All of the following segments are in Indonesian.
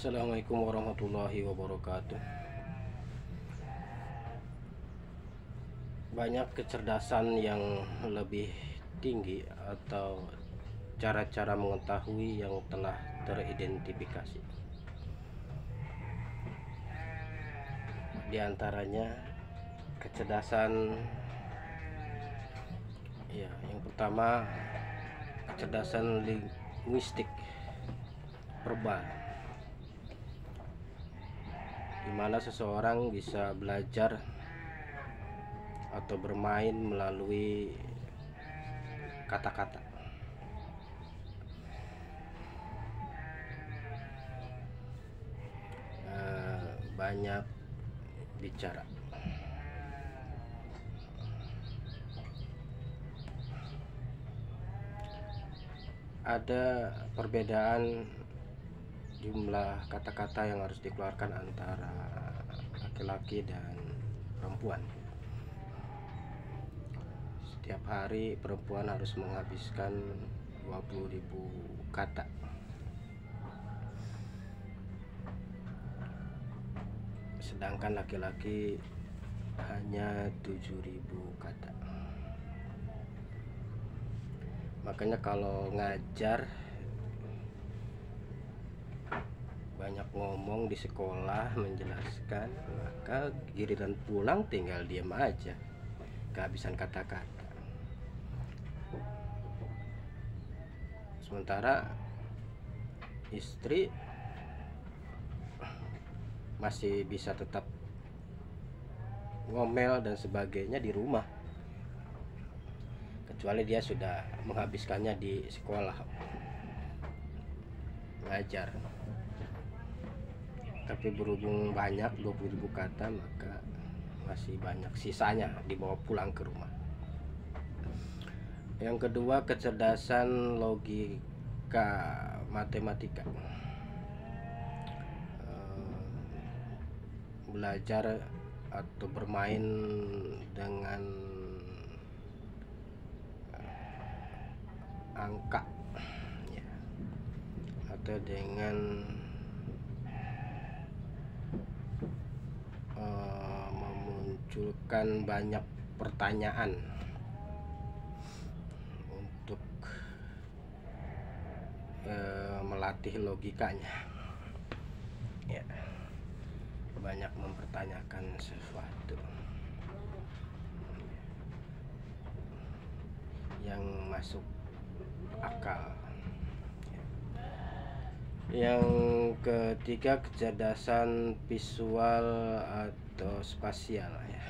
Assalamualaikum warahmatullahi wabarakatuh. Banyak kecerdasan yang lebih tinggi atau cara-cara mengetahui yang telah teridentifikasi. Di antaranya kecerdasan yang pertama kecerdasan linguistik verbal, di mana seseorang bisa belajar atau bermain melalui kata-kata. Banyak bicara. Ada perbedaan jumlah kata-kata yang harus dikeluarkan antara laki-laki dan perempuan. Setiap hari perempuan harus menghabiskan 20.000 kata, sedangkan laki-laki hanya 7.000 kata. Makanya kalau ngajar banyak ngomong di sekolah menjelaskan, maka giliran pulang tinggal diam aja, kehabisan kata-kata. Sementara istri masih bisa tetap ngomel dan sebagainya di rumah, kecuali dia sudah menghabiskannya di sekolah ngajar. Tapi berhubung banyak 20.000 kata, maka masih banyak sisanya dibawa pulang ke rumah. Yang kedua, kecerdasan logika matematika. Belajar atau bermain dengan angka ya, atau dengan memunculkan banyak pertanyaan untuk melatih logikanya ya, banyak mempertanyakan sesuatu yang masuk akal. Yang ketiga, kecerdasan visual atau spasial ya.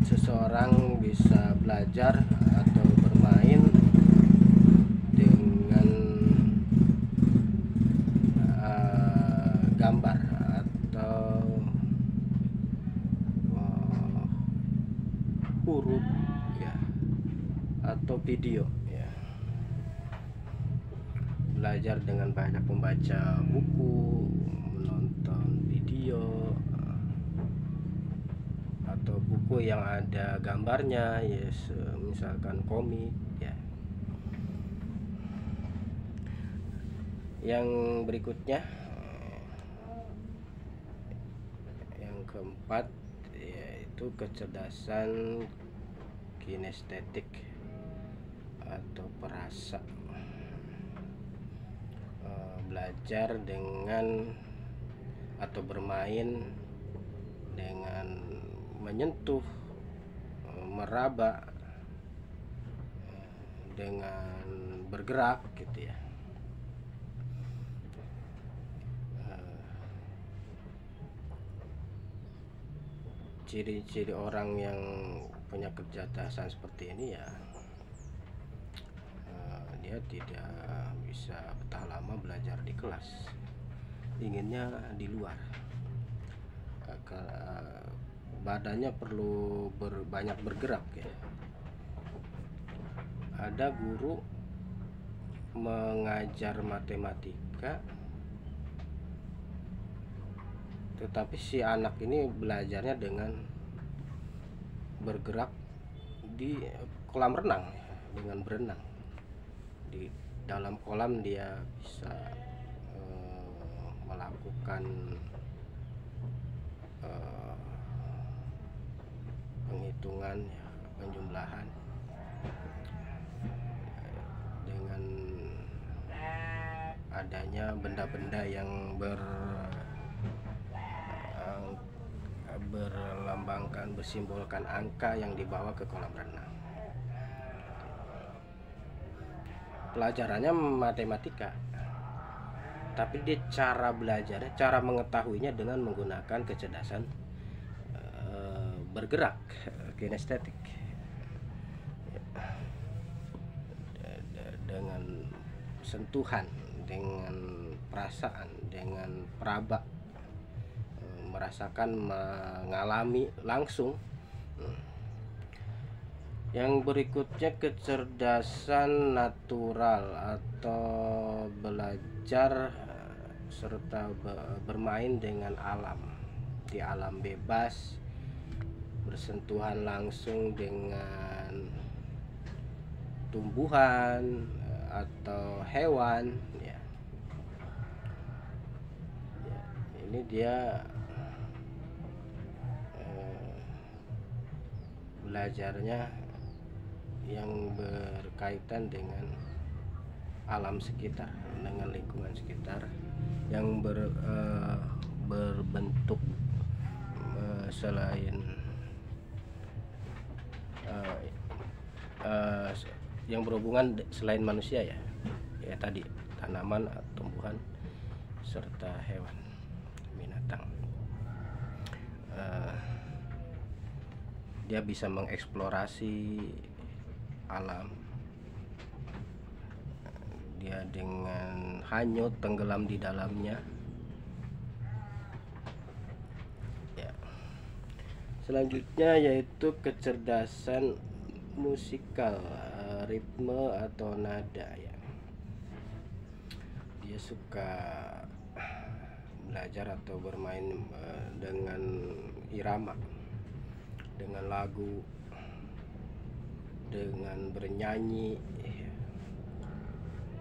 Seseorang bisa belajar atau bermain dengan gambar atau huruf ya, atau video ya. Belajar dengan banyak membaca buku, menonton video atau buku yang ada gambarnya ya, misalkan komik ya. Yang berikutnya, yang keempat, yaitu kecerdasan kinestetik atau perasa. Belajar dengan atau bermain dengan menyentuh, meraba, dengan bergerak gitu ya. Ciri-ciri orang yang punya kecerdasan seperti ini ya, dia tidak bisa betah lama belajar di kelas, inginnya di luar. Badannya perlu banyak bergerak ya. Ada guru mengajar matematika, tetapi si anak ini belajarnya dengan bergerak di kolam renang, dengan berenang di dalam kolam dia bisa melakukan penghitungan ya, penjumlahan dengan adanya benda-benda yang berlambangkan, bersimbolkan angka yang dibawa ke kolam renang. Pelajarannya matematika, tapi dia cara belajarnya, cara mengetahuinya dengan menggunakan kecerdasan bergerak, kinestetik, dengan sentuhan, dengan perasaan, dengan peraba, merasakan, mengalami langsung. Yang berikutnya kecerdasan natural atau belajar serta bermain dengan alam, di alam bebas, bersentuhan langsung dengan tumbuhan atau hewan ya. Ini dia belajarnya yang berkaitan dengan alam sekitar, dengan lingkungan sekitar yang berbentuk selain yang berhubungan selain manusia ya tadi tanaman, tumbuhan serta hewan, binatang. Dia bisa mengeksplorasi alam, dia dengan hanyut tenggelam di dalamnya ya. Selanjutnya yaitu kecerdasan musikal, ritme atau nada ya. Dia suka belajar atau bermain dengan irama, dengan lagu, dengan bernyanyi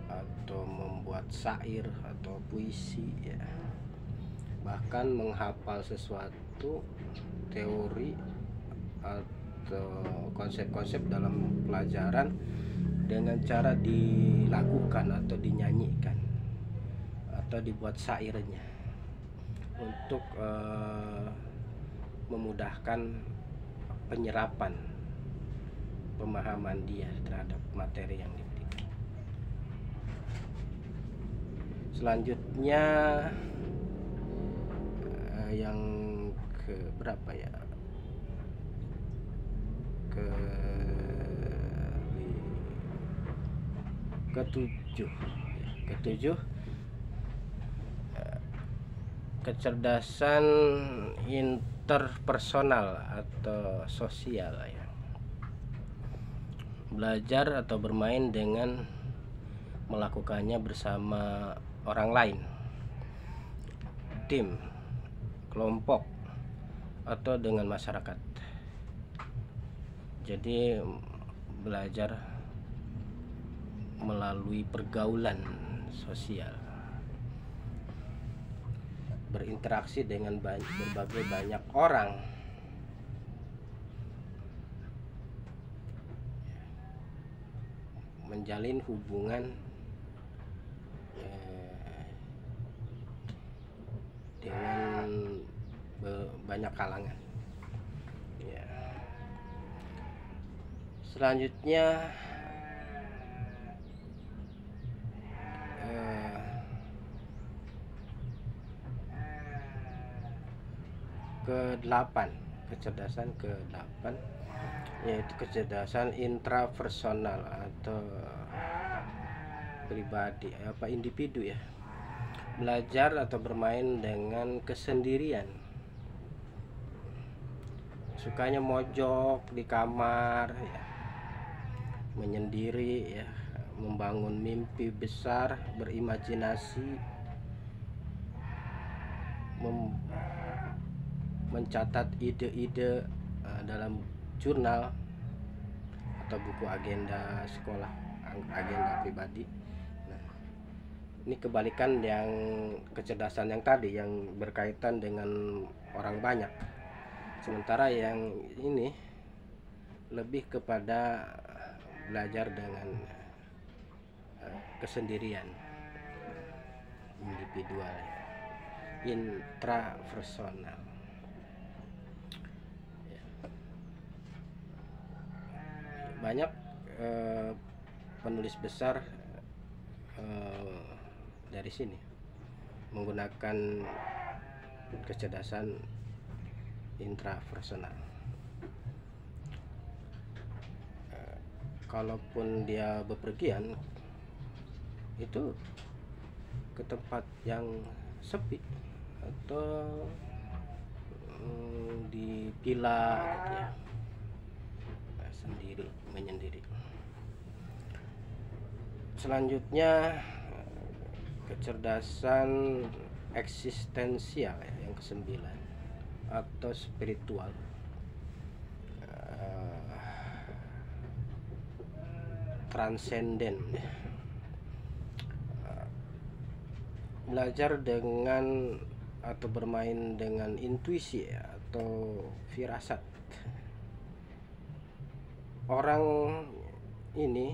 atau membuat syair atau puisi ya. Bahkan menghafal sesuatu teori atau konsep-konsep dalam pelajaran dengan cara dilakukan atau dinyanyikan atau dibuat syairnya untuk memudahkan penyerapan pemahaman dia terhadap materi yang dididik. Selanjutnya yang ke berapa ya? Ketujuh kecerdasan interpersonal atau sosial ya. Belajar atau bermain dengan melakukannya bersama orang lain, tim, kelompok, atau dengan masyarakat. Jadi belajar melalui pergaulan sosial, berinteraksi dengan berbagai banyak orang, menjalin hubungan dengan banyak kalangan ya. Selanjutnya ke-8, kecerdasan ke-8 yaitu kecerdasan intrapersonal atau pribadi, individu ya. Belajar atau bermain dengan kesendirian, sukanya mojok di kamar ya, menyendiri ya, membangun mimpi besar, berimajinasi, mencatat ide-ide dalam jurnal atau buku agenda sekolah, agenda pribadi Ini kebalikan yang kecerdasan yang tadi, yang berkaitan dengan orang banyak. Sementara yang ini lebih kepada belajar dengan kesendirian, individual, intrapersonal. Banyak penulis besar dari sini menggunakan kecerdasan intrapersonal. Kalaupun dia bepergian itu ke tempat yang sepi atau di villa gitu ya, sendiri menyendiri. Selanjutnya kecerdasan eksistensial ya, yang kesembilan, atau spiritual. Transenden, belajar dengan atau bermain dengan intuisi atau firasat. Orang ini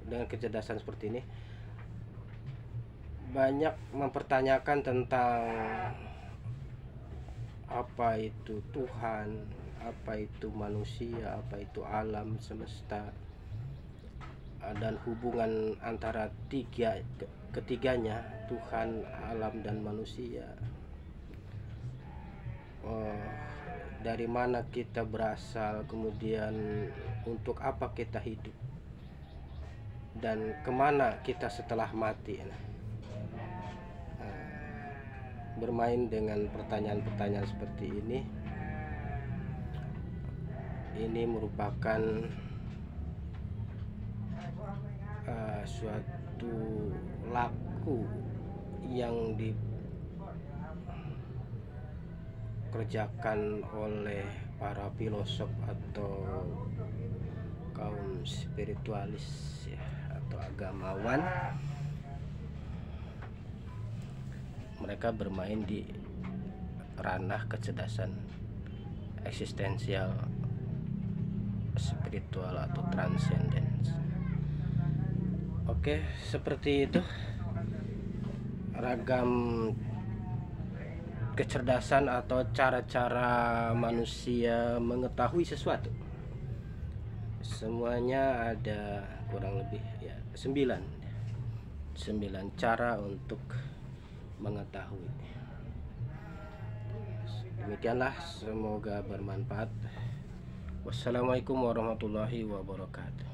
dengan kecerdasan seperti ini banyak mempertanyakan tentang apa itu Tuhan, apa itu manusia, apa itu alam semesta, dan hubungan antara ketiganya, Tuhan, alam, dan manusia. Dari mana kita berasal, kemudian untuk apa kita hidup, dan kemana kita setelah mati. Bermain dengan pertanyaan-pertanyaan seperti ini merupakan suatu laku yang dikerjakan oleh para filosof atau kaum spiritualis ya, atau agamawan. Mereka bermain di ranah kecerdasan eksistensial, spiritual, atau transcendence. Oke, seperti itu ragam kecerdasan atau cara-cara manusia mengetahui sesuatu. Semuanya ada kurang lebih ya 9 cara untuk mengetahui. Demikianlah, semoga bermanfaat. Wassalamualaikum warahmatullahi wabarakatuh.